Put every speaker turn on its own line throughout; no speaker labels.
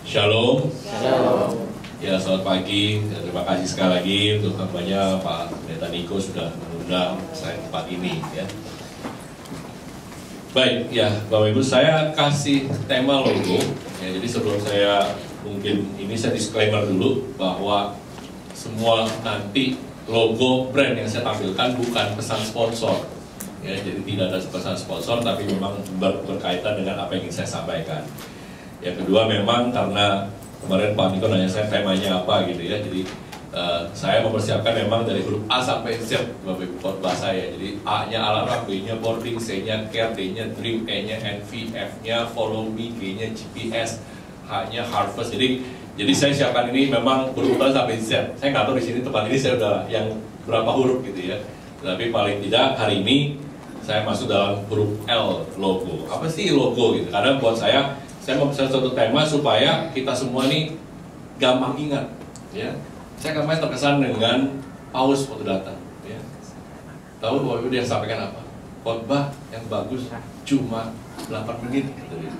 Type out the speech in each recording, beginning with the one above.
Shalom.
Shalom.
Ya, selamat pagi. Terima kasih sekali lagi untuk hambanya Pak Pendeta Niko sudah mengundang saya tempat ini ya. Baik, ya Bapak Ibu, saya kasih tema logo. Ya, jadi sebelum saya mungkin ini saya disclaimer dulu bahwa semua nanti logo brand yang saya tampilkan bukan pesan sponsor. Ya, jadi tidak ada pesan sponsor, tapi memang berkaitan dengan apa yang ingin saya sampaikan. Yang kedua, memang karena kemarin Pak Niko nanya saya temanya apa gitu ya, jadi saya mempersiapkan memang dari huruf A sampai Z Bapak Ibu khotbah saya. Jadi A-nya alarm, B-nya boarding, C-nya care, D-nya dream, E-nya envy, F-nya follow me, G-nya GPS, H-nya harvest. Jadi saya siapkan ini memang huruf A sampai Z. Saya nggak tahu di sini tempat ini saya udah yang berapa huruf gitu ya. Tapi paling tidak hari ini saya masuk dalam huruf L, logo. Apa sih logo gitu? Karena buat saya mau pesan suatu tema supaya kita semua nih gampang ingat ya. Saya kemarin terkesan dengan Paus waktu datang ya. Tahu bahwa dia sampaikan apa? Khotbah yang bagus cuma 8 menit gitu dia.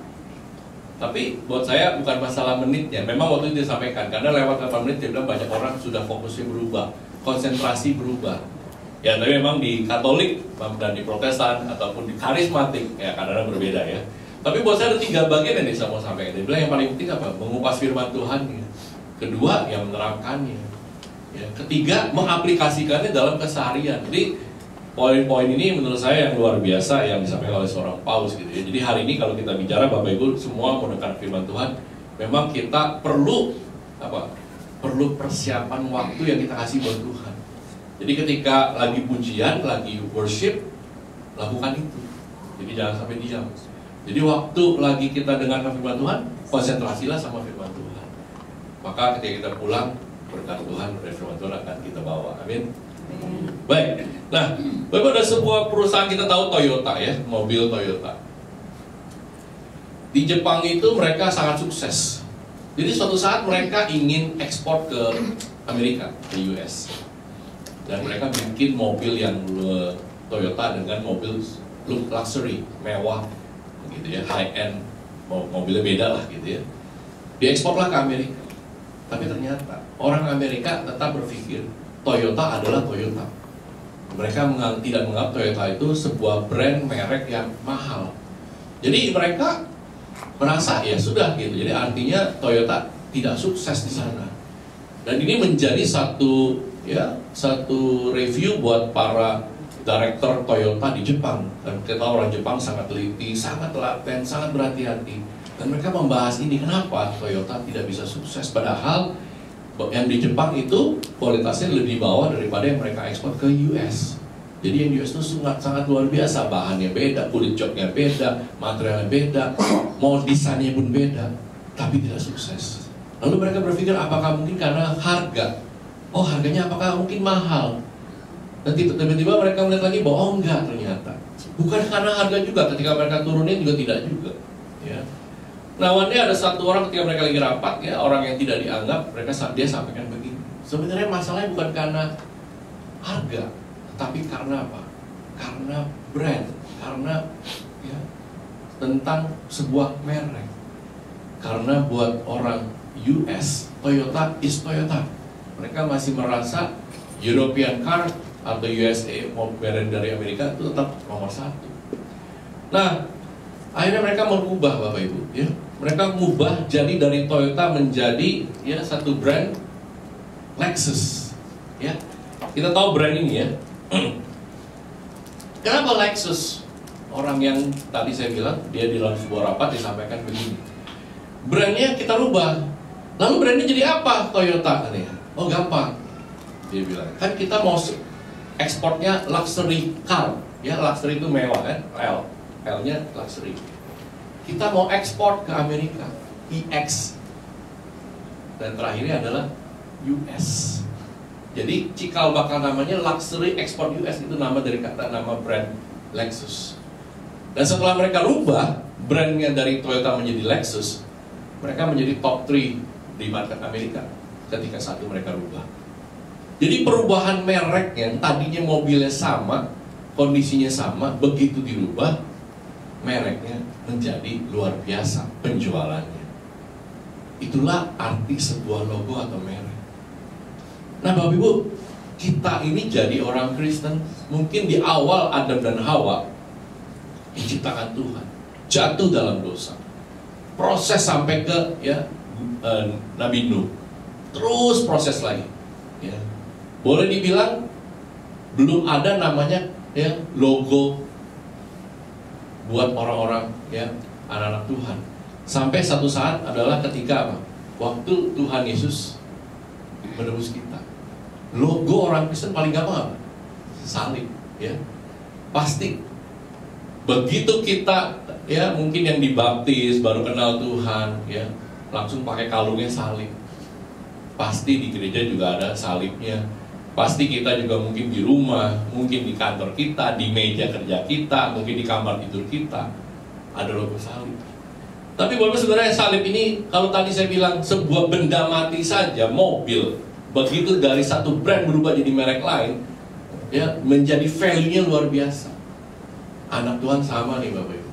Tapi buat saya bukan masalah menitnya. Memang waktu itu dia sampaikan karena lewat 8 menit dia bilang banyak orang sudah fokusnya berubah, konsentrasi berubah. Ya, tapi memang di Katolik dan di Protestan ataupun di karismatik ya kadang-kadang berbeda ya. Tapi buat saya ada 3 bagian yang saya mau sampaikan. Dia bilang yang paling penting apa? Mengupas firman Tuhan. Kedua, yang menerapkannya. Ya. Ketiga, mengaplikasikannya dalam keseharian. Jadi poin-poin ini menurut saya yang luar biasa yang disampaikan oleh seorang Paus gitu ya. Jadi hari ini kalau kita bicara Bapak Ibu semua mendengar firman Tuhan, memang kita perlu apa? Perlu persiapan waktu yang kita kasih buat Tuhan. Jadi ketika lagi pujian, lagi worship, lakukan itu. Jadi jangan sampai diam. Jadi waktu lagi kita dengarkan firman Tuhan, konsentrasilah sama firman Tuhan. Maka ketika kita pulang, berkat Tuhan dari firman Tuhan akan kita bawa. Amin. Baik. Nah, Bapak ada sebuah perusahaan kita tahu Toyota ya, mobil Toyota. Di Jepang itu mereka sangat sukses. Jadi suatu saat mereka ingin ekspor ke Amerika, ke US. Dan mereka bikin mobil yang Toyota dengan mobil luxury, mewah gitu ya, high end, mobilnya beda lah gitu ya. Dieksporlah ke Amerika. Tapi ternyata orang Amerika tetap berpikir Toyota adalah Toyota. Mereka tidak menganggap Toyota itu sebuah brand merek yang mahal. Jadi mereka merasa ya sudah gitu. Jadi artinya Toyota tidak sukses di sana. Dan ini menjadi satu review buat para direktur Toyota di Jepang. Dan kita tahu orang Jepang sangat teliti, sangat telaten, sangat berhati-hati. Dan mereka membahas ini, kenapa Toyota tidak bisa sukses. Padahal yang di Jepang itu kualitasnya lebih bawah daripada yang mereka ekspor ke US. Jadi yang US itu sangat luar biasa. Bahannya beda, kulit joknya beda, materialnya beda, mau desainnya pun beda. Tapi tidak sukses. Lalu mereka berpikir apakah mungkin karena harga? Oh, harganya apakah mungkin mahal? Dan tiba-tiba mereka melihat lagi bahwa oh enggak, ternyata bukan karena harga juga, ketika mereka turunin juga tidak juga ya. Nah, ada satu orang ketika mereka lagi rapat ya, orang yang tidak dianggap, dia sampaikan begini, sebenarnya masalahnya bukan karena harga, tapi karena apa? Karena brand, karena ya, tentang sebuah merek. Karena buat orang US, Toyota is Toyota. Mereka masih merasa European car atau USA brand dari Amerika itu tetap nomor 1. Nah, akhirnya mereka merubah Bapak Ibu ya. Mereka mengubah jadi dari Toyota menjadi ya satu brand Lexus ya. Kita tahu brand ini ya. Kenapa Lexus? Orang yang tadi saya bilang dia di dalam sebuah rapat disampaikan begini. Brandnya kita rubah. Lalu brandnya jadi apa Toyota katanya? Oh, gampang. Dia bilang, kan kita mau ekspornya luxury car, ya luxury itu mewah kan, L-nya luxury. Kita mau ekspor ke Amerika, EX. Dan terakhirnya adalah US. Jadi cikal bakal namanya luxury export US, itu nama dari nama brand Lexus. Dan setelah mereka rubah brandnya dari Toyota menjadi Lexus, mereka menjadi top 3 di market Amerika ketika satu mereka rubah. Jadi perubahan merek yang tadinya mobilnya sama, kondisinya sama, begitu dirubah, mereknya menjadi luar biasa penjualannya. Itulah arti sebuah logo atau merek. Nah Bapak Ibu, kita ini jadi orang Kristen, mungkin di awal Adam dan Hawa diciptakan Tuhan, jatuh dalam dosa, proses sampai ke Nabi Nuh, terus proses lagi. Ya. Boleh dibilang belum ada namanya logo buat orang-orang anak-anak Tuhan. Sampai satu saat adalah ketika apa? Waktu Tuhan Yesus menebus kita. Logo orang Kristen paling gampang apa? Salib, ya. Pasti. Begitu kita mungkin yang dibaptis baru kenal Tuhan, langsung pakai kalungnya salib. Pasti di gereja juga ada salibnya. Pasti kita juga mungkin di rumah, mungkin di kantor kita, di meja kerja kita, mungkin di kamar tidur kita ada logo salib. Tapi Bapak sebenarnya salib ini, kalau tadi saya bilang sebuah benda mati saja, mobil, begitu dari satu brand berubah jadi merek lain, menjadi value-nya luar biasa. Anak Tuhan sama nih Bapak Ibu.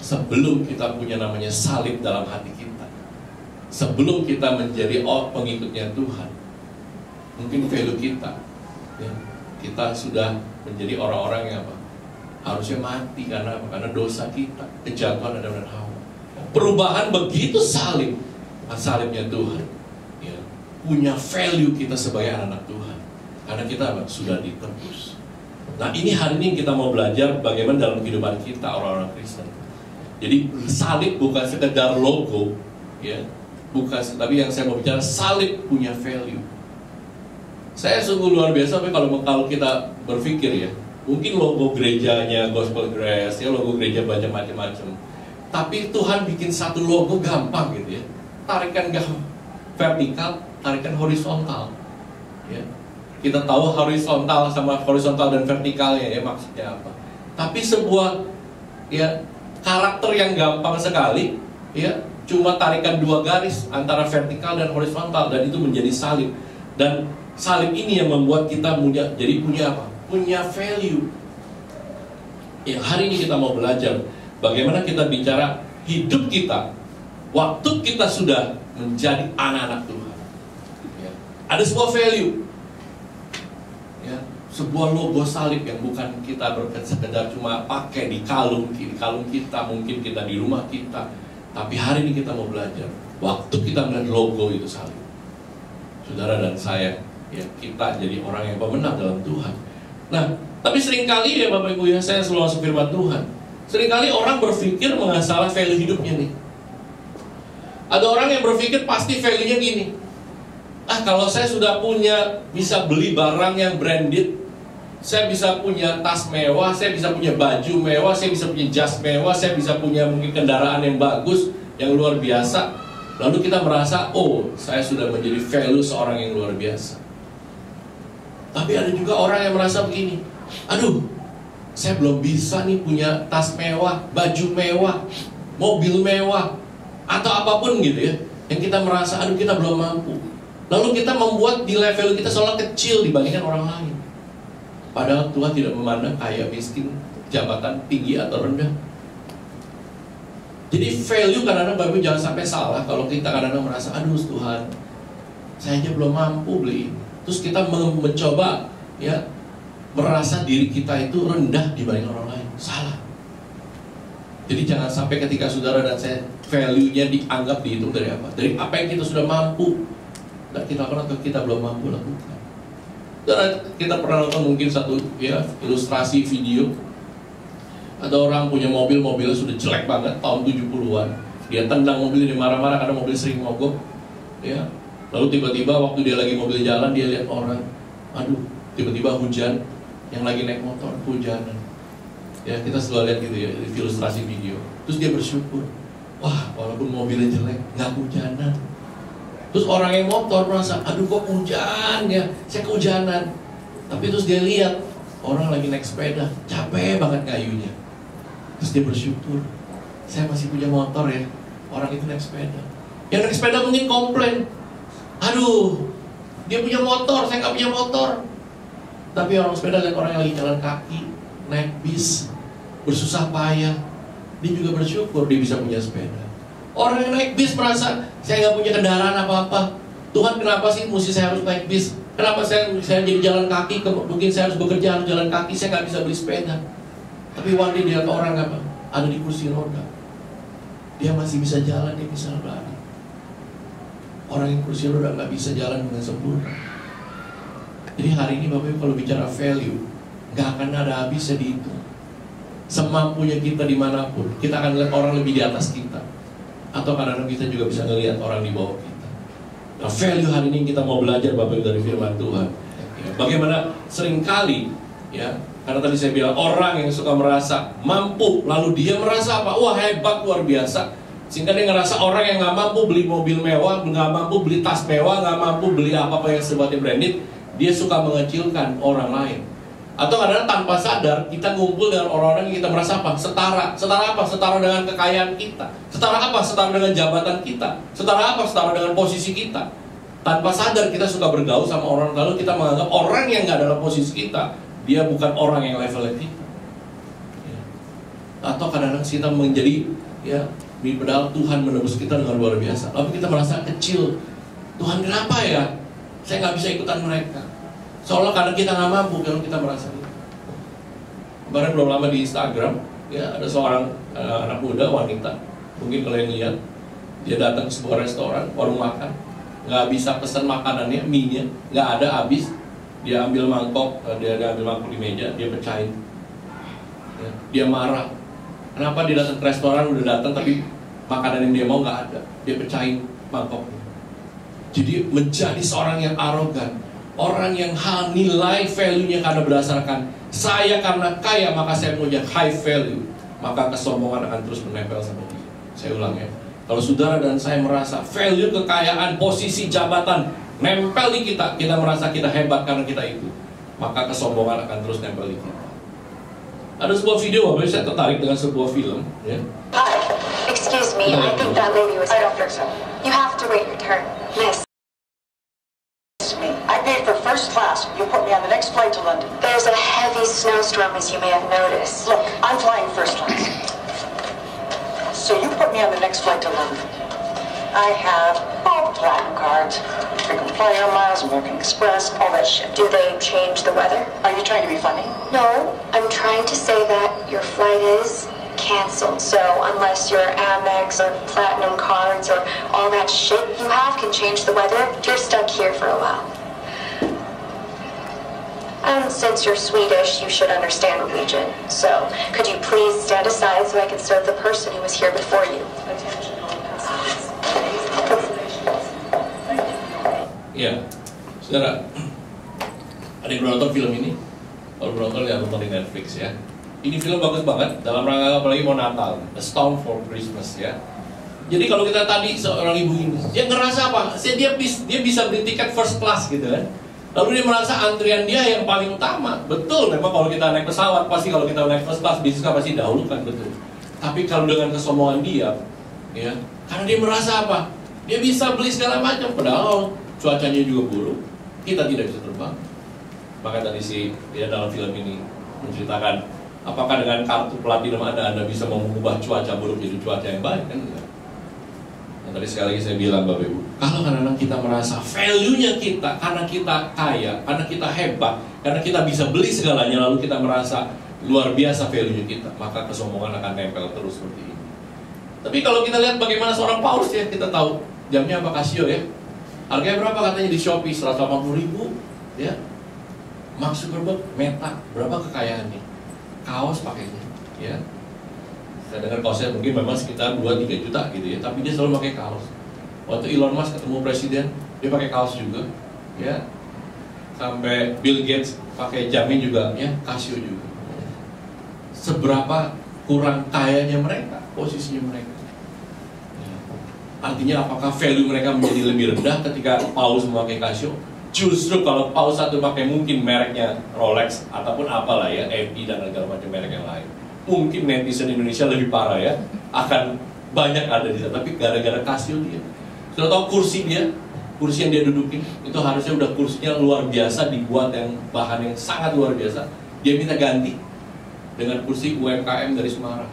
Sebelum kita punya namanya salib dalam hati kita, sebelum kita menjadi pengikutnya Tuhan, mungkin value kita, kita sudah menjadi orang-orang yang harusnya mati karena dosa kita, kejatuhan Adam dan Hawa. Perubahan begitu salibnya Tuhan, punya value kita sebagai anak Tuhan, karena kita sudah ditebus. Nah ini hari ini kita mau belajar bagaimana dalam kehidupan kita orang-orang Kristen. Jadi salib bukan sekedar logo, bukan, tapi yang saya mau bicara salib punya value. Saya sungguh luar biasa, tapi kalau kita berpikir mungkin logo gerejanya Gospel Grace, logo gereja banyak macam-macam. Tapi Tuhan bikin satu logo gampang gitu tarikan vertikal, tarikan horizontal. Kita tahu horizontal sama horizontal dan vertikalnya maksudnya apa. Tapi sebuah karakter yang gampang sekali, cuma tarikan dua garis antara vertikal dan horizontal, dan itu menjadi salib. Dan salib ini yang membuat kita punya apa? Punya value. Yang hari ini kita mau belajar bagaimana kita bicara hidup kita waktu kita sudah menjadi anak-anak Tuhan. Ada sebuah value, sebuah logo salib yang bukan kita sekedar cuma pakai di kalung kita, mungkin kita di rumah kita. Tapi hari ini kita mau belajar waktu kita melihat logo itu salib, saudara dan saya, kita jadi orang yang pemenang dalam Tuhan. Nah, tapi seringkali Bapak Ibu saya selalu masuk firman Tuhan. Seringkali orang berpikir mengasalah value hidupnya nih. Ada orang yang berpikir pasti value-nya gini. Kalau saya sudah bisa beli barang yang branded, saya bisa punya tas mewah, saya bisa punya baju mewah, saya bisa punya jas mewah, saya bisa punya mungkin kendaraan yang bagus, yang luar biasa. Lalu kita merasa, saya sudah menjadi value seorang yang luar biasa. Tapi ada juga orang yang merasa begini, saya belum bisa nih punya tas mewah, baju mewah, mobil mewah, atau apapun gitu yang kita merasa, kita belum mampu. Lalu kita membuat di level kita seolah kecil dibandingkan orang lain. Padahal Tuhan tidak memandang kaya, miskin, jabatan tinggi atau rendah. Jadi value kadang-kadang Bapak Ibu jangan sampai salah kalau kita kadang-kadang merasa, Tuhan, saya aja belum mampu beli. Terus kita mencoba merasa diri kita itu rendah dibanding orang lain. Salah. Jadi jangan sampai ketika saudara dan saya value-nya dihitung dari apa? Dari apa yang kita sudah mampu dan kita lakukan atau kita belum mampu lakukan. Kita pernah nonton mungkin satu ilustrasi video. Ada orang punya mobilnya sudah jelek banget tahun 70-an. Dia tendang mobil, dia marah-marah karena mobil sering mogok. Lalu tiba-tiba waktu dia lagi mobil jalan, dia lihat orang, tiba-tiba hujan, yang lagi naik motor hujanan. Kita selalu lihat gitu di ilustrasi video. Terus dia bersyukur, walaupun mobilnya jelek, nggak hujanan. Terus orang yang motor merasa, kok hujan saya kehujanan. Tapi terus dia lihat orang lagi naik sepeda, capek banget kayunya. Terus dia bersyukur, saya masih punya motor orang itu naik sepeda. Yang naik sepeda mungkin komplain, dia punya motor, saya nggak punya motor. Tapi orang sepeda lihat orang yang lagi jalan kaki, naik bis, bersusah payah, dia juga bersyukur dia bisa punya sepeda. Orang yang naik bis merasa, saya nggak punya kendaraan apa-apa. Tuhan, kenapa sih mesti saya harus naik bis? Kenapa saya jadi jalan kaki? Mungkin saya harus bekerja, harus jalan kaki, saya nggak bisa beli sepeda. Tapi one day dia lihat orang apa? Ada di kursi roda. Dia masih bisa jalan, dia bisa lari. Orang yang kursi roda nggak bisa jalan dengan sempurna. Jadi hari ini Bapak Ibu kalau bicara value, nggak akan ada habisnya di itu. Semampunya kita dimanapun, kita akan lihat orang lebih di atas kita. Atau kadang-kadang kita juga bisa ngelihat orang di bawah kita. Nah, value hari ini kita mau belajar Bapak Ibu dari firman Tuhan. Ya, bagaimana seringkali, ya, karena tadi saya bilang orang yang suka merasa mampu, lalu dia merasa apa? Wah, hebat, luar biasa. Sehingga dia ngerasa orang yang nggak mampu beli mobil mewah, nggak mampu beli tas mewah, nggak mampu beli apa-apa yang sifatnya branded, dia suka mengecilkan orang lain. Atau kadang-kadang tanpa sadar kita ngumpul dengan orang-orang yang kita merasa apa? Setara. Setara apa? Setara dengan kekayaan kita. Setara apa? Setara dengan jabatan kita. Setara apa? Setara dengan posisi kita. Tanpa sadar kita suka bergaul sama orang, lalu kita menganggap orang yang nggak dalam posisi kita, dia bukan orang yang levelnya kita. Ya. Atau kadang-kadang kita menjadi, ya, padahal Tuhan menebus kita dengan luar biasa, lalu kita merasa kecil. Tuhan, kenapa ya? Saya nggak bisa ikutan mereka. Soalnya kadang kita nggak mampu kalau kita merasa itu. Kemarin belum lama di Instagram, ya, ada seorang anak muda, wanita, mungkin kalian lihat, dia datang ke sebuah restoran, warung makan, nggak bisa pesan makanannya, mie-nya nggak ada, habis. Dia ambil mangkok, dia ambil mangkok di meja, dia pecahin. Ya, dia marah. Kenapa dia datang ke restoran, udah datang tapi makanan yang dia mau nggak ada, dia pecahin mangkoknya. Jadi menjadi seorang yang arogan. Orang yang nilai value-nya karena berdasarkan saya karena kaya maka saya punya high value, maka kesombongan akan terus menempel sama dia. Saya ulang ya, kalau saudara dan saya merasa value kekayaan, posisi, jabatan nempel di kita, kita merasa kita hebat karena kita itu, maka kesombongan akan terus nempel di kita. Ada sebuah video, Bapak, saya tertarik dengan sebuah film, ya.
Hi, excuse me, I think that lady was... I don't think so. You have to wait your turn. Miss.
I paid for first class. You put me on the next flight to London.
There's a heavy snowstorm, as you may have noticed.
Look, I'm flying first class. So you put me on the next flight to London. I have all the platinum cards, frequent flyer miles, American Express, all that shit.
Do they change the weather?
Are you trying to be funny?
No, I'm trying to say that your flight is canceled. So unless your Amex or platinum cards or all that shit you have can change the weather, you're stuck here for a while. And since you're Swedish, you should understand Norwegian. So could you please stand aside so I can serve the person who was here before you? Attention all passengers.
Ya, saudara, ada yang belum nonton film ini? Kalau belum nonton, lihat nonton di Netflix ya. Ini film bagus banget, dalam rangka apalagi mau Natal, A Storm for Christmas ya. Jadi kalau kita tadi seorang ibu ini, dia ngerasa apa? Dia bisa beli tiket first class gitu kan. Lalu dia merasa antrian dia yang paling utama. Betul, memang kalau kita naik pesawat, pasti kalau kita naik first class, bisnis pasti dahulukan, betul. Tapi kalau dengan kesombongan dia, ya, karena dia merasa apa? Dia bisa beli segala macam, padahal cuacanya juga buruk, kita tidak bisa terbang. Maka tadi dia dalam film ini menceritakan, apakah dengan kartu platinum Anda bisa mengubah cuaca buruk jadi cuaca yang baik? Kan enggak. Nah, tadi sekali lagi saya bilang Bapak Ibu, kalau kadang-kadang kita merasa value-nya kita, karena kita kaya, karena kita hebat, karena kita bisa beli segalanya, lalu kita merasa luar biasa value-nya kita, maka kesombongan akan nempel terus seperti ini. Tapi kalau kita lihat bagaimana seorang Paulus ya, kita tahu jamnya apa, Casio ya. Harganya berapa katanya di Shopee? 180.000 ya. Mark Zuckerberg, Meta, berapa kekayaannya? Kaos pakainya ya. Saya dengar kaosnya mungkin memang sekitar 2-3 juta gitu ya, tapi dia selalu pakai kaos. Waktu Elon Musk ketemu presiden, dia pakai kaos juga ya. Sampai Bill Gates pakai jamnya juga ya, Casio juga. Seberapa kurang kayanya mereka, posisinya mereka ya. Artinya apakah value mereka menjadi lebih rendah ketika Paulus memakai Casio? Justru kalau Paulus satu pakai mungkin mereknya Rolex ataupun apalah ya, MP dan segala macam merek yang lain, mungkin netizen Indonesia lebih parah ya, akan banyak ada di sana. Tapi gara-gara Casio dia, sudah tahu kursi dia, kursi yang dia dudukin itu harusnya udah kursinya luar biasa, dibuat yang bahan yang sangat luar biasa, dia minta ganti dengan kursi UMKM dari Semarang.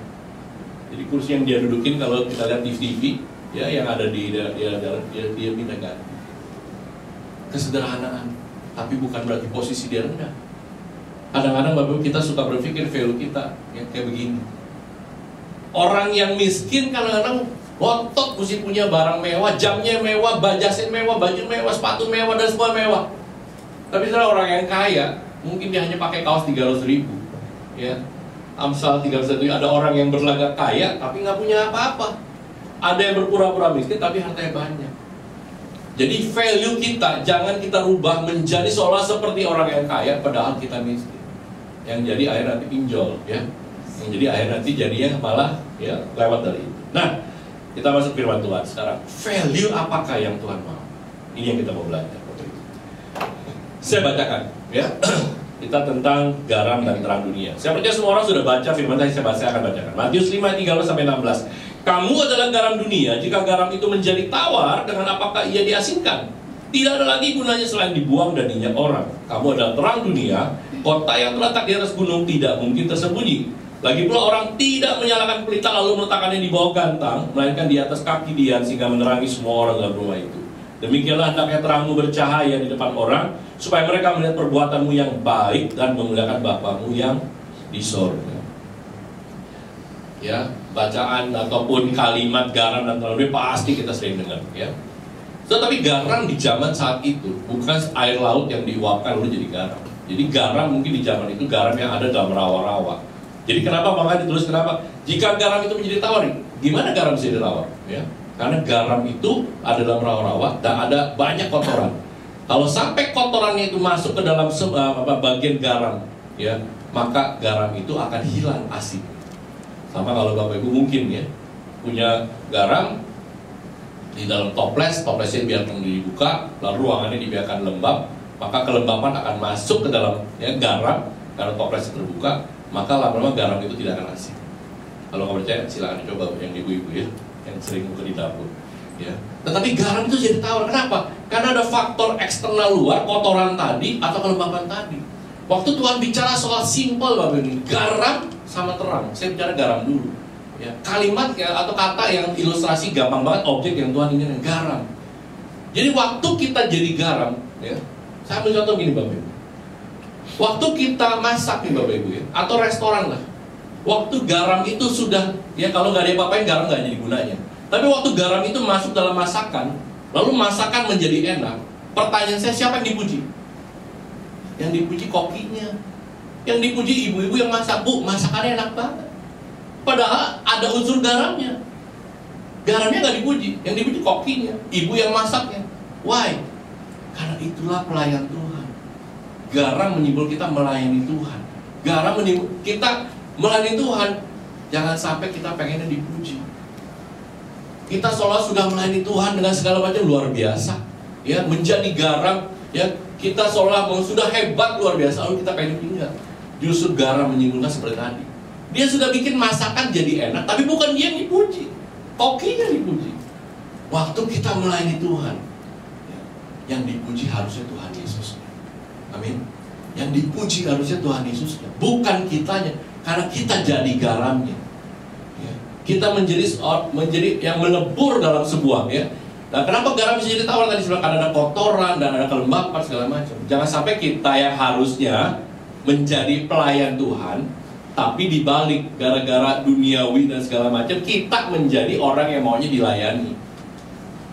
Jadi kursi yang dia dudukin kalau kita lihat di TV, ya yang ada di jalan dia minta ganti. Kesederhanaan, tapi bukan berarti posisi dia rendah. Kadang-kadang Bapak kita suka berpikir value kita ya, kayak begini. Orang yang miskin kadang-kadang ngotot mesti punya barang mewah, jamnya mewah, jasnya mewah, baju mewah, sepatu mewah, dan semua mewah. Tapi setelah orang yang kaya, mungkin dia hanya pakai kaos 300.000, ya. Amsal 301, ada orang yang berlagak kaya tapi nggak punya apa-apa. Ada yang berpura-pura miskin tapi hartanya banyak. Jadi value kita jangan kita rubah menjadi seolah seperti orang yang kaya padahal kita miskin. Yang jadi akhirnya nanti pinjol, ya. Yang jadi akhirnya nanti jadinya malah ya lewat dari itu. Nah, kita masuk firman Tuhan sekarang. Value apakah yang Tuhan mau? Ini yang kita mau belajar. Saya bacakan, ya. Kita tentang garam dan terang dunia. Saya percaya semua orang sudah baca firman tadi, saya akan bacakan. Matius 5:13-16. Kamu adalah garam dunia. Jika garam itu menjadi tawar, dengan apakah ia diasinkan? Tidak ada lagi gunanya selain dibuang dan diinjak orang. Kamu adalah terang dunia. Kota yang terletak di atas gunung tidak mungkin tersembunyi. Lagi pula orang tidak menyalakan pelita lalu meletakkannya di bawah gantang, melainkan di atas kaki dian sehingga menerangi semua orang dalam rumah itu. Demikianlah hendaknya terangmu bercahaya di depan orang, supaya mereka melihat perbuatanmu yang baik dan memuliakan Bapamu yang di sorga. Ya, bacaan ataupun kalimat garam dan terang dunia pasti kita sering dengar, ya. Tetapi garam di zaman saat itu bukan air laut yang diuapkan lalu jadi garam. Jadi garam mungkin di zaman itu garam yang ada dalam rawa-rawa. Jadi kenapa maka ditulis kenapa? Jika garam itu menjadi tawar, gimana garam bisa jadi tawar? Ya. Karena garam itu ada dalam rawa-rawa dan ada banyak kotoran. Kalau sampai kotorannya itu masuk ke dalam bagian garam, ya, maka garam itu akan hilang asin. Sama kalau Bapak Ibu mungkin ya punya garam di dalam toplesnya biarkan dibuka, lalu ruangannya dibiarkan lembab, maka kelembapan akan masuk ke dalam ya, garam karena toplesnya terbuka, maka lama-lama garam itu tidak akan asin. Kalau nggak percaya silakan dicoba yang ibu-ibu ya, yang sering buka di dapur. Ya. Tetapi garam itu jadi tawar. Kenapa? Karena ada faktor eksternal luar, kotoran tadi atau kelembapan tadi. Waktu Tuhan bicara soal simpel Bapak ini, garam sama terang. Saya bicara garam dulu. Ya, kalimat ya, atau kata yang ilustrasi gampang banget, objek yang Tuhan inginkan, garam. Jadi waktu kita jadi garam, ya, saya ambil contoh gini Bapak Ibu. Waktu kita masak nih Bapak Ibu ya, atau restoran lah. Waktu garam itu sudah, ya kalau nggak ada apa-apain garam nggak jadi gunanya. Tapi waktu garam itu masuk dalam masakan, lalu masakan menjadi enak. Pertanyaan saya, siapa yang dipuji? Yang dipuji kokinya. Yang dipuji ibu-ibu yang masak. Bu, masakannya enak banget. Padahal ada unsur garamnya. Garamnya nggak dipuji, yang dipuji kokinya, ibu yang masaknya. Why? Karena itulah pelayan Tuhan. Garam menyibul kita melayani Tuhan. Garam menyibul kita melayani Tuhan. Jangan sampai kita pengennya dipuji. Kita seolah sudah melayani Tuhan dengan segala macam luar biasa, ya, menjadi garam, ya, kita seolah sudah hebat luar biasa, lalu kita pengen tinggal. Justru garam menyimpulkan seperti tadi. Dia sudah bikin masakan jadi enak, tapi bukan dia yang dipuji, kokinya dipuji. Waktu kita melayani Tuhan, ya, yang dipuji harusnya Tuhan Yesus. Amin. Yang dipuji harusnya Tuhan Yesusnya, bukan kitanya, karena kita jadi garamnya. Kita menjadi yang melebur dalam sebuah ya. Nah, kenapa garam bisa jadi tawar tadi? Karena ada kotoran dan ada kelembapan segala macam. Jangan sampai kita yang harusnya menjadi pelayan Tuhan, tapi dibalik gara-gara duniawi dan segala macam kita menjadi orang yang maunya dilayani.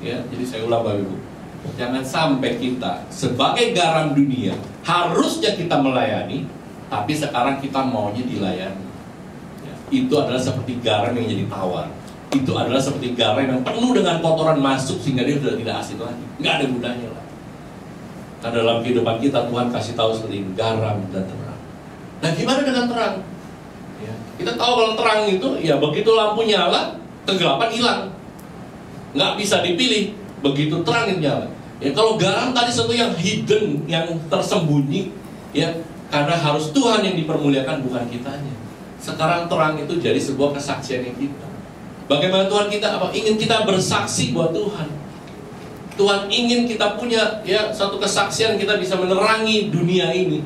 Ya, jadi saya ulang Bapak Ibu. Jangan sampai kita sebagai garam dunia harusnya kita melayani, tapi sekarang kita maunya dilayani. Itu adalah seperti garam yang jadi tawar. Itu adalah seperti garam yang penuh dengan kotoran masuk sehingga dia sudah tidak asin lagi, nggak ada gunanya lagi. Karena dalam kehidupan kita Tuhan kasih tahu seperti garam dan terang. Nah, gimana dengan terang? Ya, kita tahu kalau terang itu ya begitu lampu nyala, kegelapan hilang, nggak bisa dipilih. Begitu terang itu nyala. Ya, kalau garam tadi sesuatu yang hidden, yang tersembunyi, ya karena harus Tuhan yang dipermuliakan bukan kitanya. Sekarang terang itu jadi sebuah kesaksian yang kita. Bagaimana Tuhan kita apa? Ingin kita bersaksi buat Tuhan. Tuhan ingin kita punya ya satu kesaksian, kita bisa menerangi dunia ini.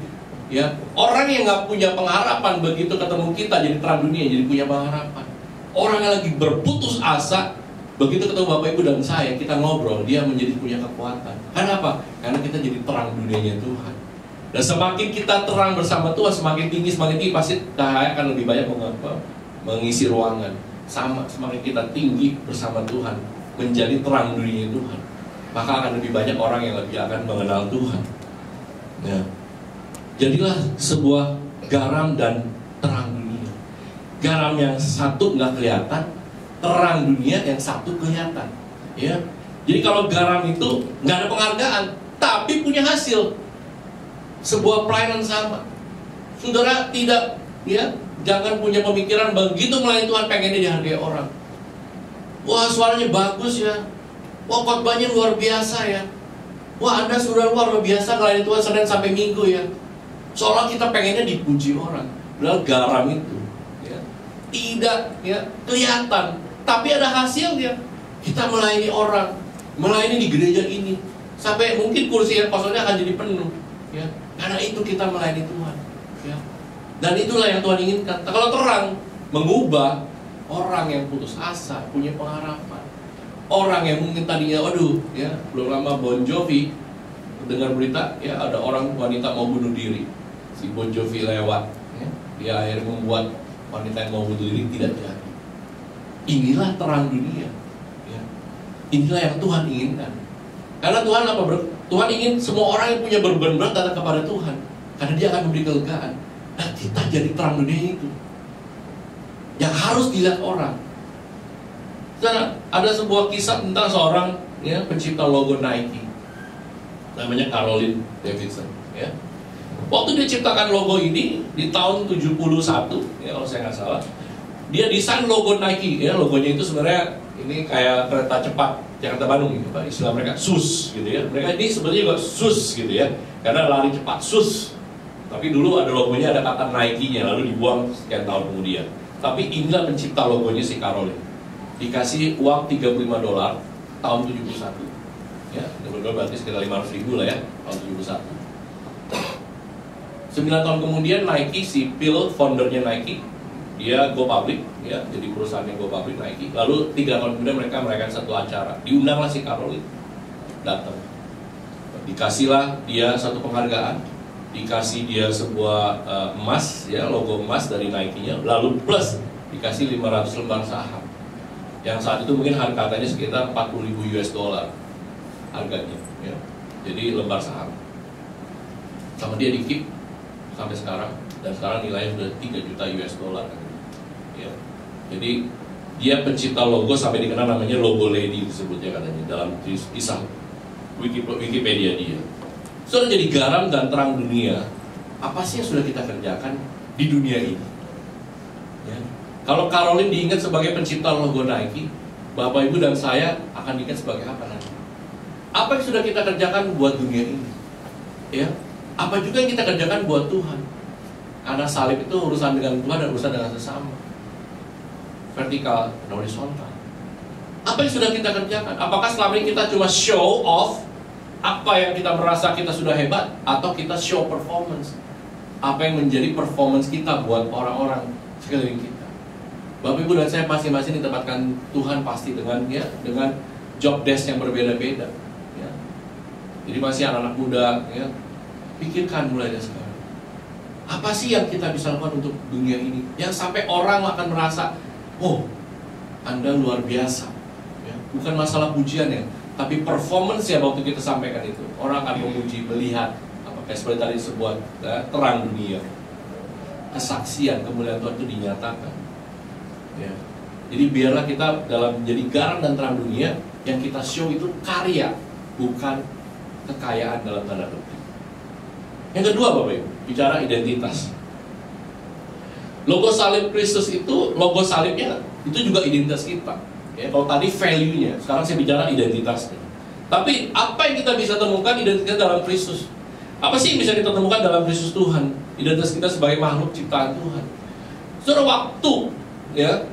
Ya, orang yang nggak punya pengharapan begitu ketemu kita jadi terang dunia, jadi punya pengharapan. Orang yang lagi berputus asa, begitu ketemu Bapak Ibu dan saya, kita ngobrol, dia menjadi punya kekuatan. Karena apa? Karena kita jadi terang dunianya Tuhan. Dan semakin kita terang bersama Tuhan, semakin tinggi, pasti cahaya akan lebih banyak mengisi ruangan. Sama, semakin kita tinggi bersama Tuhan, menjadi terang dunia Tuhan, maka akan lebih banyak orang yang lebih akan mengenal Tuhan. Ya. Jadilah sebuah garam dan terang dunia. Garam yang satu nggak kelihatan, terang dunia yang satu kelihatan. Ya. Jadi kalau garam itu nggak ada penghargaan, tapi punya hasil. Sebuah pelayanan sama. Saudara tidak, ya, jangan punya pemikiran begitu melayani Tuhan pengennya dihargai orang. Wah, suaranya bagus ya. Wah, khotbahnya luar biasa ya. Wah, Anda sudah luar biasa melayani Tuhan Senin sampai Minggu ya. Seolah kita pengennya dipuji orang. Padahal garam itu, ya, tidak, ya, kelihatan, tapi ada hasilnya. Kita melayani orang, melayani di gereja ini, sampai mungkin kursi yang kosongnya akan jadi penuh, ya. Karena itu kita melayani Tuhan, ya. Dan itulah yang Tuhan inginkan. Kalau terang, mengubah orang yang putus asa, punya pengharapan. Orang yang mungkin tadinya, waduh, ya, belum lama Bon Jovi dengar berita, ya, ada orang wanita mau bunuh diri. Si Bon Jovi lewat, ya. Dia akhirnya membuat wanita yang mau bunuh diri tidak jadi. Inilah terang dunia, ya. Inilah yang Tuhan inginkan. Karena Tuhan apa? Tuhan ingin semua orang yang punya beban berat datang kepada Tuhan, karena Dia akan memberi kelegaan. Nah, kita jadi terang dunia itu yang harus dilihat orang. Karena ada sebuah kisah tentang seorang, ya, pencipta logo Nike, namanya Caroline Davidson, ya. Waktu dia ciptakan logo ini di tahun 71, ya, kalau saya nggak salah, dia desain logo Nike, ya. Logonya itu sebenarnya ini kayak kereta cepat Jakarta Bandung gitu, Pak. Istilah mereka SUS gitu ya. Mereka ini sebenarnya juga SUS gitu ya, karena lari cepat SUS. Tapi dulu ada logonya, ada kata Nike-nya, lalu dibuang sekian tahun kemudian. Tapi inilah pencipta logonya si Caroline. Dikasih uang $35 tahun 71. Ya, $35 berarti sekitar 500.000 lah ya, tahun 71. 9 tahun kemudian Nike, si Phil, foundernya Nike, dia go public, ya, jadi perusahaannya go public Nike. Lalu 3 tahun kemudian mereka merayakan satu acara. Diundanglah si Caroline, datang. Dikasihlah dia satu penghargaan, dikasih dia sebuah emas, ya, logo emas dari Nike-nya, lalu plus dikasih 500 lembar saham. Yang saat itu mungkin harganya sekitar $40.000 harganya, ya. Jadi lembar saham. Sama dia di-keep sampai sekarang, dan sekarang nilainya sudah $3 juta. Ya. Jadi dia pencipta logo sampai dikenal namanya logo lady disebutnya katanya dalam kisah Wikipedia dia. Sudah jadi garam dan terang dunia. Apa sih yang sudah kita kerjakan di dunia ini? Ya. Kalau Caroline diingat sebagai pencipta logo Nike, Bapak Ibu dan saya akan diingat sebagai apa nanti? Apa yang sudah kita kerjakan buat dunia ini? Ya. Apa juga yang kita kerjakan buat Tuhan? Karena salib itu urusan dengan Tuhan dan urusan dengan sesama. Vertikal dan horizontal. Apa yang sudah kita kerjakan? Apakah selama ini kita cuma show off apa yang kita merasa kita sudah hebat, atau kita show performance? Apa yang menjadi performance kita buat orang-orang sekeliling kita? Bapak Ibu dan saya masing-masing ditempatkan Tuhan pasti dengan, ya, dengan job desk yang berbeda-beda, ya. Jadi masih anak-anak muda, ya, pikirkan mulai dari sekarang. Apa sih yang kita bisa lakukan untuk dunia ini, yang sampai orang akan merasa, oh, Anda luar biasa, ya. Bukan masalah pujian ya, tapi performance ya waktu kita sampaikan itu. Orang akan memuji, melihat, apakah seperti tadi sebuah, ya, terang dunia, kesaksian kemuliaan Tuhan itu dinyatakan. Ya. Jadi biarlah kita dalam menjadi garam dan terang dunia, yang kita show itu karya, bukan kekayaan dalam tanda petik. Yang kedua, Bapak Ibu, bicara identitas. Logo salib Kristus itu, logo salibnya itu juga identitas kita. Ya, kalau tadi value-nya, sekarang saya bicara identitasnya. Tapi apa yang kita bisa temukan identitas dalam Kristus? Apa sih yang bisa kita temukan dalam Kristus Tuhan? Identitas kita sebagai makhluk ciptaan Tuhan. Suatu waktu, ya,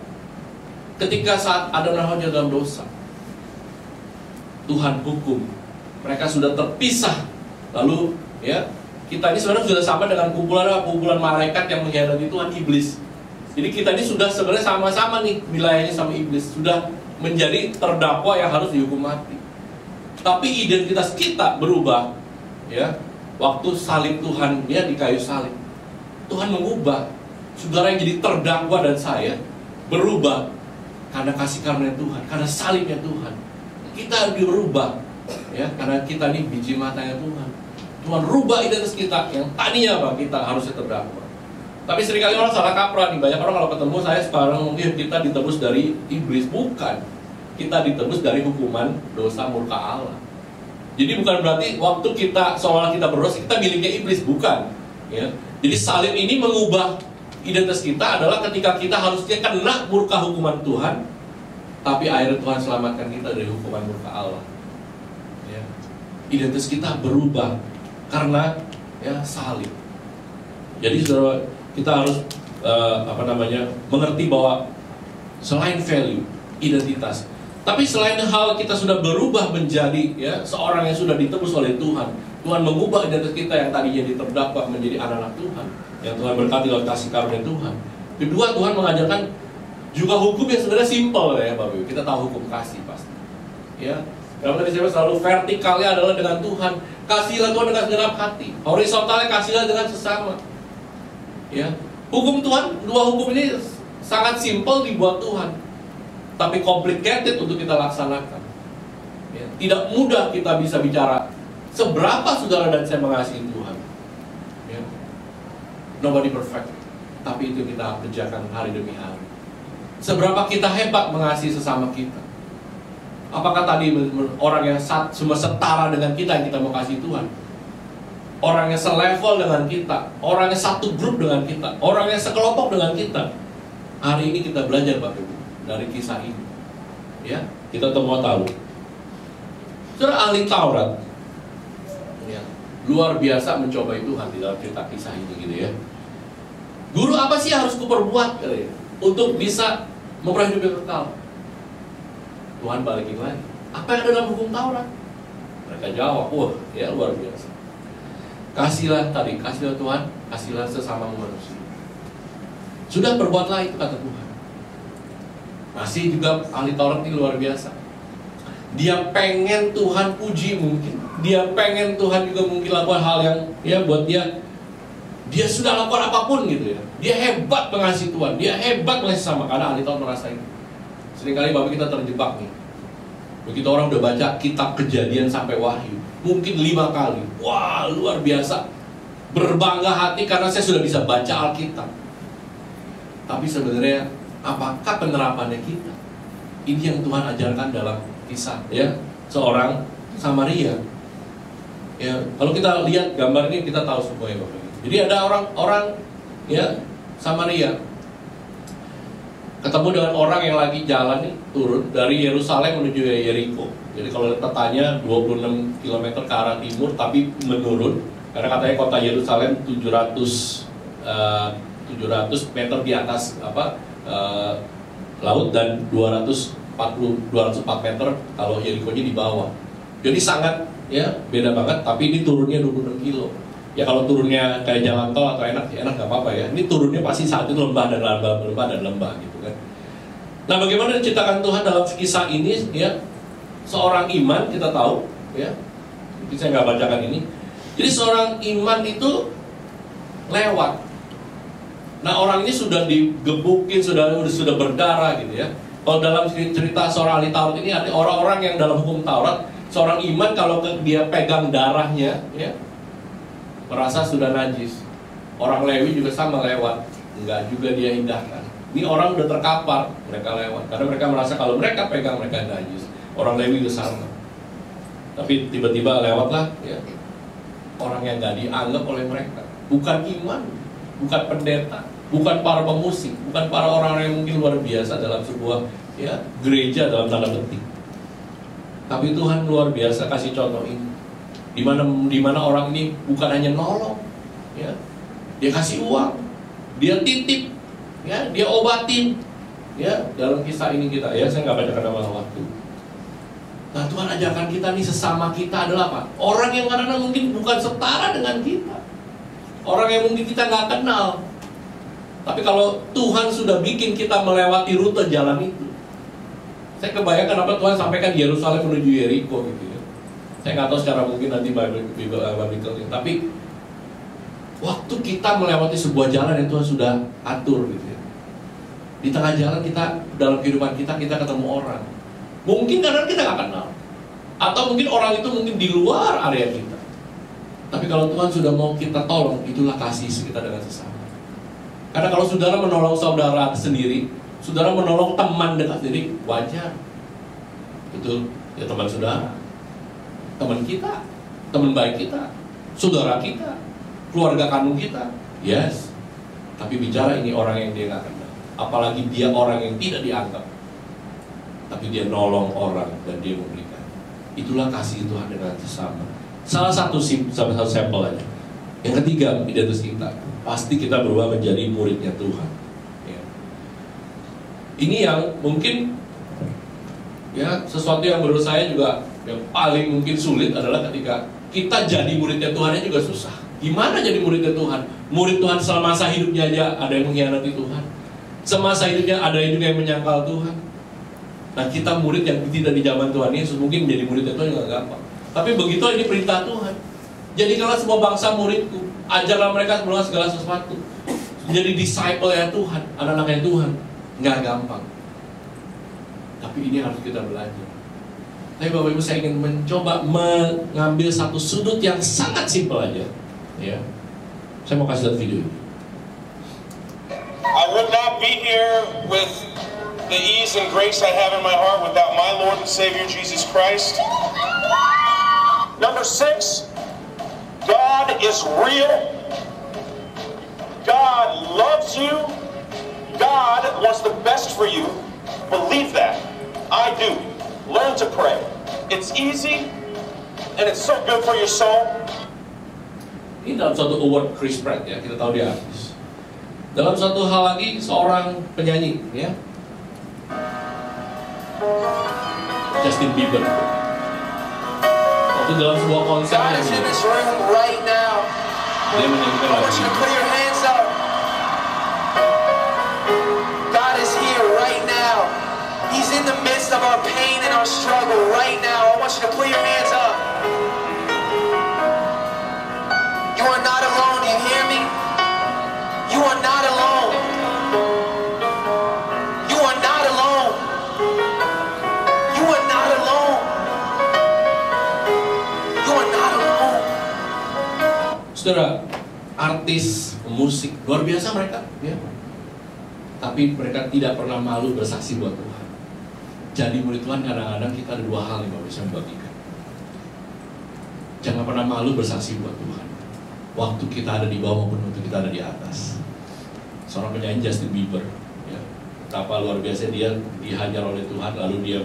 ketika saat Adam dan Hawa dalam dosa, Tuhan hukum, mereka sudah terpisah. Lalu, ya, kita ini sebenarnya sudah sama dengan kumpulan malaikat yang mengkhianati Tuhan, iblis. Jadi kita ini sudah sebenarnya sama-sama nih wilayahnya sama iblis, sudah menjadi terdakwa yang harus dihukum mati. Tapi identitas kita berubah, ya. Waktu salib Tuhan, dia di kayu salib, Tuhan mengubah saudara yang jadi terdakwa dan saya berubah karena kasih karunia Tuhan, karena salibnya Tuhan. Kita dirubah, ya, karena kita ini biji matanya Tuhan. Tuhan rubah identitas kita yang tadinya apa kita harusnya terdakwa. Tapi seringkali orang salah kaprah nih. Banyak orang kalau ketemu saya sekarang mungkin kita ditebus dari iblis. Bukan. Kita ditebus dari hukuman dosa murka Allah. Jadi bukan berarti waktu kita seolah kita berdosa kita miliknya iblis. Bukan, ya. Jadi salib ini mengubah identitas kita adalah ketika kita harusnya kena murka hukuman Tuhan, tapi akhirnya Tuhan selamatkan kita dari hukuman murka Allah, ya. Identitas kita berubah karena, ya, salib. Jadi saudara, kita harus mengerti bahwa selain value, identitas, tapi selain hal kita sudah berubah menjadi, ya, seorang yang sudah ditebus oleh Tuhan. Tuhan mengubah identitas kita yang tadinya diterdakwa menjadi anak-anak Tuhan, yang Tuhan berkati lewat kasih karunia Tuhan. Kedua, Tuhan mengajarkan juga hukum yang sebenarnya simpel, ya Bapak Ibu. Kita tahu hukum kasih pasti, ya. Karena tadi saya selalu vertikalnya adalah dengan Tuhan. Kasihilah Tuhan dengan segenap hati. Horizontalnya kasihlah dengan sesama. Ya, hukum Tuhan, dua hukum ini sangat simpel dibuat Tuhan, tapi complicated untuk kita laksanakan. Ya, tidak mudah kita bisa bicara seberapa saudara dan saya mengasihi Tuhan. Ya. Nobody perfect, tapi itu kita kerjakan hari demi hari. Seberapa kita hebat mengasihi sesama kita. Apakah tadi orang yang cuma setara dengan kita yang kita mau kasih Tuhan? Orang yang selevel dengan kita, orang yang satu grup dengan kita, orang yang sekelompok dengan kita. Hari ini kita belajar Bapak Ibu dari kisah ini, ya. Kita semua tahu saudara ahli Taurat, ya, luar biasa mencobai Tuhan di dalam cerita kisah ini, gitu ya. Guru, apa sih yang harus kuperbuat, ya, untuk bisa memperoleh hidup yang kekal? Tuhan balikin lagi, apa yang ada dalam hukum Taurat? Mereka jawab, wah, ya luar biasa. Kasihlah tadi, kasihlah Tuhan, kasihlah sesama manusia. Sudah perbuatlah itu, kata Tuhan. Masih juga ahli Taurat ini luar biasa. Dia pengen Tuhan puji mungkin. Dia pengen Tuhan juga mungkin lakukan hal yang, ya, buat dia. Dia sudah lakukan apapun gitu, ya. Dia hebat mengasihi Tuhan, dia hebat mengasihi sesama, karena ahli Taurat merasa itu. Seringkali Bapak kita terjebak nih. Begitu orang udah baca kitab Kejadian sampai Wahyu, mungkin 5 kali. Wah, luar biasa. Berbangga hati karena saya sudah bisa baca Alkitab. Tapi sebenarnya apakah penerapannya kita? Ini yang Tuhan ajarkan dalam kisah, ya, seorang Samaria. Ya, kalau kita lihat gambar ini kita tahu semuanya Bapak. Jadi ada orang, ya, Samaria ketemu dengan orang yang lagi jalan nih, turun dari Yerusalem menuju Yeriko. Jadi kalau petanya 26 km ke arah timur, tapi menurun karena katanya kota Yerusalem 700 meter di atas laut, dan 204 meter kalau Yeriko-nya di bawah. Jadi sangat, ya, beda banget. Tapi ini turunnya 26 kilo. Ya kalau turunnya kayak jalan tol atau enak nggak apa-apa, ya. Ini turunnya pasti saat itu lembah dan lembah gitu kan. Nah, bagaimana diciptakan Tuhan dalam kisah ini, ya? Seorang iman kita tahu, ya. Saya nggak bacakan ini. Jadi seorang iman itu lewat. Nah, orang ini sudah digebukin, sudah berdarah gitu, ya. Kalau dalam cerita seorang ahli Taurat ini ada orang-orang yang dalam hukum Taurat, seorang iman kalau dia pegang darahnya, ya, merasa sudah najis. Orang Lewi juga sama lewat, enggak juga dia indahkan. Ini orang udah terkapar, mereka lewat karena mereka merasa kalau mereka pegang mereka najis. Orang Lewi juga sama. Tapi tiba-tiba lewatlah, ya, orang yang nggak dianggap oleh mereka. Bukan iman, bukan pendeta, bukan para pemusik, bukan para orang yang mungkin luar biasa dalam sebuah, ya, gereja dalam tanda petik. Tapi Tuhan luar biasa kasih contoh ini. Di mana orang ini bukan hanya nolong, ya, dia kasih uang, dia titip, ya, dia obatin, ya, dalam kisah ini kita, ya, saya nggak bacakan nama waktu. Nah, Tuhan ajarkan kita nih, sesama kita adalah apa? Orang yang kadang-kadang mungkin bukan setara dengan kita, orang yang mungkin kita nggak kenal, Tapi kalau Tuhan sudah bikin kita melewati rute jalan itu, saya kebayang kenapa Tuhan sampaikan Yerusalem menuju Yeriko gitu ya. Saya nggak tahu secara mungkin nanti biblical, tapi waktu kita melewati sebuah jalan yang Tuhan sudah atur gitu ya. Di tengah jalan kita, dalam kehidupan kita ketemu orang. Mungkin karena kita nggak kenal, atau mungkin orang itu mungkin di luar area kita. Tapi kalau Tuhan sudah mau kita tolong, itulah kasih kita dengan sesama. Karena kalau saudara menolong saudara sendiri, saudara menolong teman dekat sendiri, wajar. Betul, ya teman saudara, teman kita, teman baik kita, saudara kita, keluarga kandung kita, yes. Tapi bicara ini orang yang dia nggak kenal, apalagi dia orang yang tidak dianggap, tapi dia nolong orang dan dia memberikan. Itulah kasih Tuhan dengan sesama. Salah satu sampel aja. Yang ketiga, identitas kita. Pasti kita berubah menjadi muridnya Tuhan. Ya. Ini yang mungkin ya sesuatu yang menurut saya juga yang paling mungkin sulit adalah ketika kita jadi muridnya Tuhan juga susah. Gimana jadi muridnya Tuhan? Murid Tuhan semasa hidupnya aja ada yang mengkhianati Tuhan. Semasa hidupnya ada juga yang menyangkal Tuhan. Nah kita murid yang tidak di zaman Tuhan Yesus mungkin menjadi muridnya Tuhan juga gampang. Tapi begitu ini perintah Tuhan. Jadikanlah semua bangsa muridku, ajarlah mereka segala sesuatu. Menjadi disciple ya Tuhan, anak-anaknya Tuhan. Nggak gampang. Tapi ini harus kita belajar. Tapi Bapak Ibu, saya ingin mencoba mengambil satu sudut yang sangat simpel aja. Ya, saya mau kasih lihat video ini.
I would not be here with the ease and grace I have in my heart without my Lord and Savior Jesus Christ. Number 6, God is real. God loves you. God wants the best for you. Believe that. I do. Learn to pray. It's easy and it's so good for your soul.
Ini dalam satu award Chris Pratt ya, kita tahu dia artis. Dalam satu hal lagi seorang penyanyi ya, Justin Bieber. Waktu dalam sebuah konser
God is in this room right now.
dia menyanyikan
I
lagu
want you to
ini.
put your hands up. God is here right now. He's in the midst of our pain and our struggle right now. I want you to put your hands up. You are not alone. Do you hear me? You are not alone. You are not alone. You are not alone. You are not alone.
Saudara, artis musik luar biasa mereka ya. Tapi mereka tidak pernah malu bersaksi buat Tuhan. Jadi murid Tuhan kadang-kadang kita ada dua hal yang bisa membagikan. Jangan pernah malu bersaksi buat Tuhan. Waktu kita ada di bawah maupun waktu kita ada di atas. Seorang penyanyi Justin Bieber ya, betapa luar biasa dia dihajar oleh Tuhan, lalu dia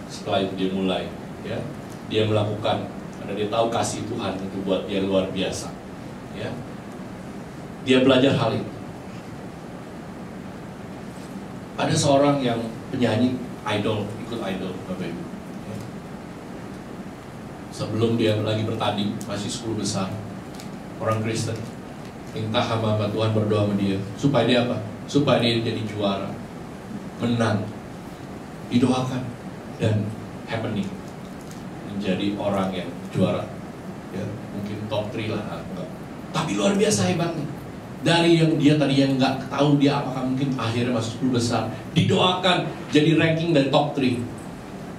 setelah itu dia mulai ya, dia melakukan karena dia tahu kasih Tuhan itu buat dia luar biasa ya. Dia belajar hal itu. Ada seorang yang penyanyi idol, ikut idol Bapak Ibu ya. Sebelum dia lagi bertanding, masih 10 besar, orang Kristen minta hamba Tuhan berdoa sama dia supaya dia apa? Supaya dia jadi juara, menang, didoakan dan happening menjadi orang yang juara ya, mungkin top 3 lah enggak. Tapi luar biasa hebatnya. Dari yang dia tadi yang nggak tahu dia apakah mungkin akhirnya masuk 10 besar, didoakan jadi ranking dari top 3.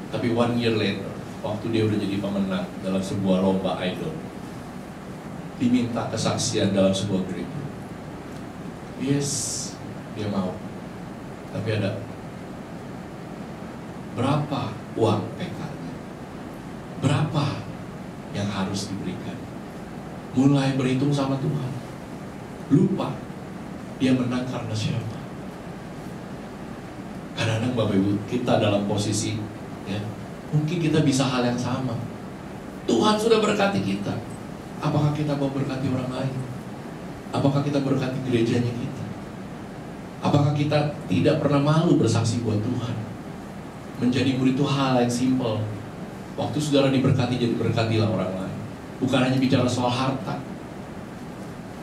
Tapi 1 year later, waktu dia udah jadi pemenang dalam sebuah lomba idol, diminta kesaksian dalam sebuah gereja. Yes, dia mau. Tapi ada berapa uang PK-nya? Berapa yang harus diberikan? Mulai berhitung sama Tuhan. Lupa dia menang karena siapa. Kadang-kadang Bapak Ibu, kita dalam posisi ya, mungkin kita bisa hal yang sama. Tuhan sudah berkati kita. Apakah kita mau berkati orang lain? Apakah kita berkati gerejanya kita? Apakah kita tidak pernah malu bersaksi buat Tuhan? Menjadi murid itu hal yang simpel. Waktu saudara diberkati, jadi berkatilah orang lain. Bukan hanya bicara soal harta.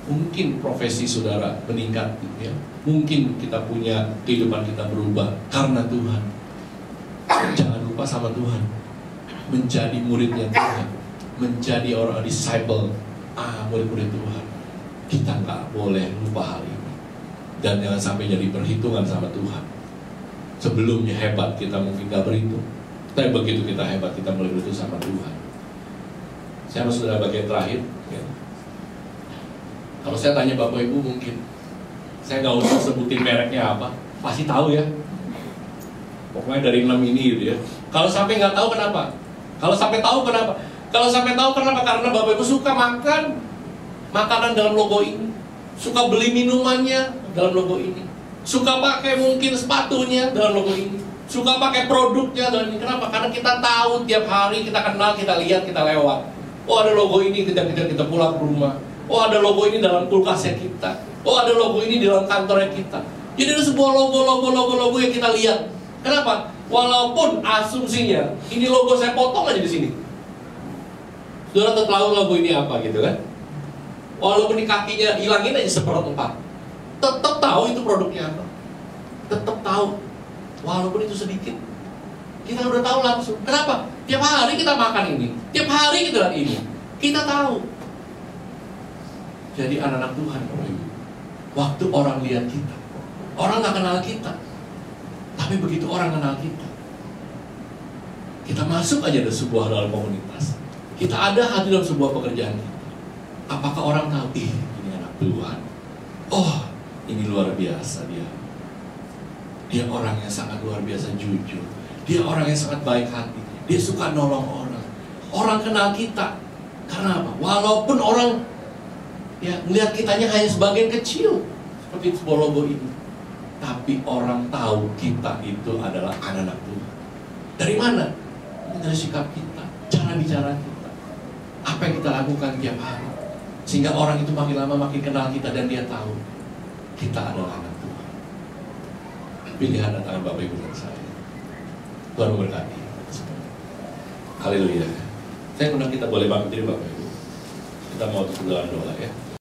Mungkin profesi saudara meningkat, ya. Mungkin kita punya kehidupan kita berubah karena Tuhan. Jangan lupa sama Tuhan, menjadi muridnya Tuhan, menjadi orang disciple, murid-murid Tuhan. Kita nggak boleh lupa hal ini, dan jangan sampai jadi perhitungan sama Tuhan. Sebelumnya hebat, kita mungkin nggak berhitung, tapi begitu kita hebat, kita mulai berhitung sama Tuhan. Saya harus sudah bagian terakhir, ya. Kalau saya tanya Bapak Ibu, mungkin saya nggak usah sebutin mereknya apa, pasti tahu ya. Pokoknya dari 6 ini gitu ya. Kalau sampai nggak tahu kenapa? Kalau sampai tahu kenapa? Kalau sampai tahu kenapa? Karena Bapak Ibu suka makan makanan dalam logo ini, suka beli minumannya dalam logo ini, suka pakai mungkin sepatunya dalam logo ini, suka pakai produknya dalam ini. Kenapa? Karena kita tahu tiap hari, kita kenal, kita lihat, kita lewat. Oh, ada logo ini, kita pulang ke rumah. Oh, ada logo ini dalam kulkasnya kita. Oh, ada logo ini dalam kantornya kita. Jadi ada sebuah logo yang kita lihat. Kenapa? Walaupun asumsinya ini logo saya potong aja di sini. Saudara tetap tahu logo ini apa gitu kan? Walaupun di kakinya hilangin aja 1/4, tetap tahu itu produknya apa. Tetap tahu, walaupun itu sedikit. Kita udah tahu langsung. Kenapa? Tiap hari kita makan ini, tiap hari kita lihat ini. Kita tahu. Jadi anak-anak Tuhan, waktu orang lihat kita, orang nggak kenal kita, tapi begitu orang kenal kita, kita masuk aja dalam sebuah dalam komunitas, kita ada hadir dalam sebuah pekerjaan kita. Apakah orang tahu, ini anak Tuhan, oh ini luar biasa dia. Dia orang yang sangat luar biasa jujur, dia orang yang sangat baik hati, dia suka nolong orang. Orang kenal kita, karena apa? Walaupun orang ya melihat kitanya hanya sebagian kecil seperti sebuah logo ini, tapi orang tahu kita itu adalah anak-anak Tuhan. Dari mana? Dari sikap kita, cara bicara kita, apa yang kita lakukan tiap hari, sehingga orang itu makin lama makin kenal kita dan dia tahu kita adalah anak Tuhan. Pilihan antara Bapak Ibu dan saya. Tuhan memberkati. Haleluya. Saya undang kita boleh bangkit diri Bapak Ibu. Kita mau tutup doa ya.